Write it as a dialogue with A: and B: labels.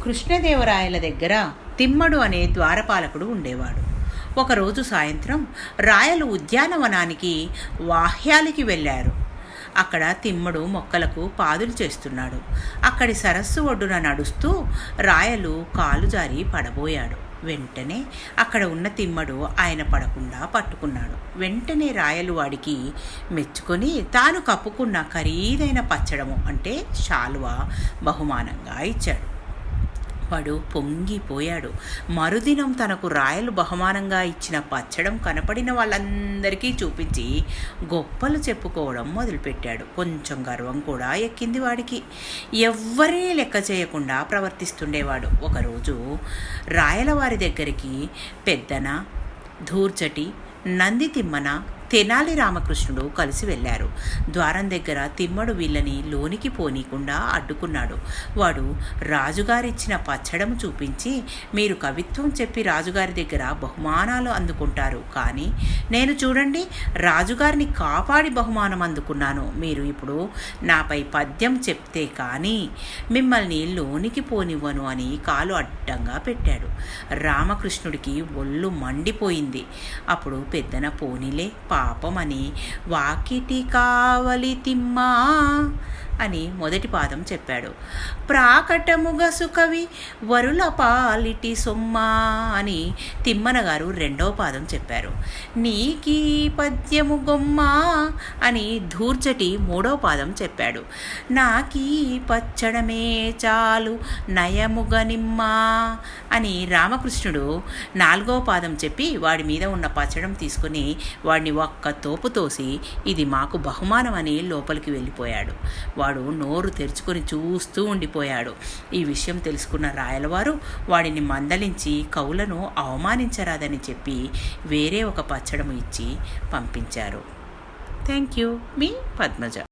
A: కృష్ణదేవరాయల దగ్గర తిమ్మడు అనే ద్వారపాలకుడు ఉండేవాడు. ఒకరోజు సాయంత్రం రాయలు ఉద్యానవనానికి వాహ్యాలికి వెళ్ళారు. అక్కడ తిమ్మడు మొక్కలకు పాదులు చేస్తున్నాడు. అక్కడి సరస్సు ఒడ్డున నడుస్తూ రాయలు కాలు జారి పడబోయాడు. వెంటనే అక్కడ ఉన్న తిమ్మడు ఆయన పడకుండా పట్టుకున్నాడు. వెంటనే రాయలు వాడికి మెచ్చుకొని తాను కప్పుకున్న ఖరీదైన పచ్చడము అంటే శాలువా బహుమానంగా ఇచ్చాడు. వాడు పొంగిపోయాడు. మరుదినం తనకు రాయలు బహుమానంగా ఇచ్చిన పచ్చడం కనపడిన వాళ్ళందరికీ చూపించి గొప్పలు చెప్పుకోవడం మొదలుపెట్టాడు. కొంచెం గర్వం కూడా ఎక్కింది వాడికి. ఎవ్వరినీ లెక్క చేయకుండా ప్రవర్తిస్తుండేవాడు. ఒకరోజు రాయల వారి దగ్గరికి పెద్దన, ధూర్చటి, నంది తిమ్మన, తెనాలి రామకృష్ణుడు కలిసి వెళ్ళారు. ద్వారం దగ్గర తిమ్మడు వీళ్ళని లోనికి పోనీకుండా అడ్డుకున్నాడు. వాడు రాజుగారిచ్చిన పచ్చడము చూపించి, మీరు కవిత్వం చెప్పి రాజుగారి దగ్గర బహుమానాలు అందుకుంటారు, కానీ నేను చూడండి రాజుగారిని కాపాడి బహుమానం అందుకున్నాను. మీరు ఇప్పుడు నాపై పద్యం చెప్తే కానీ మిమ్మల్ని లోనికి పోనివ్వను అని కాలు అడ్డంగా పెట్టాడు. రామకృష్ణుడికి ఒళ్ళు మండిపోయింది. అప్పుడు పెద్దన పోనీలే పాపమని వాకిటి కావలి తిమ్మా అని మొదటి పాదం చెప్పాడు. ప్రాకటముగా సుకవి వరుల పాలిటి సొమ్మా అని తిమ్మన గారు రెండవ పాదం చెప్పారు. నీకీ పద్యము గొమ్మా అని ధూర్చటి మూడవ పాదం చెప్పాడు. నాకీ పచ్చడమే చాలు నయముగ నిమ్మా అని రామకృష్ణుడు నాలుగవ పాదం చెప్పి వాడి మీద ఉన్న పచ్చడం తీసుకుని వాడిని ఒక్క తోపు తోసి ఇది మాకు బహుమానం అని లోపలికి వెళ్ళిపోయాడు. వాడు నోరు తెరుచుకొని చూస్తూ ఉండిపోయాడు. ఈ విషయం తెలుసుకున్న రాయలవారు వాడిని మందలించి కవులను అవమానించరాదని చెప్పి వేరే ఒక పచ్చడము ఇచ్చి పంపించారు. Thank you. మీ పద్మజ.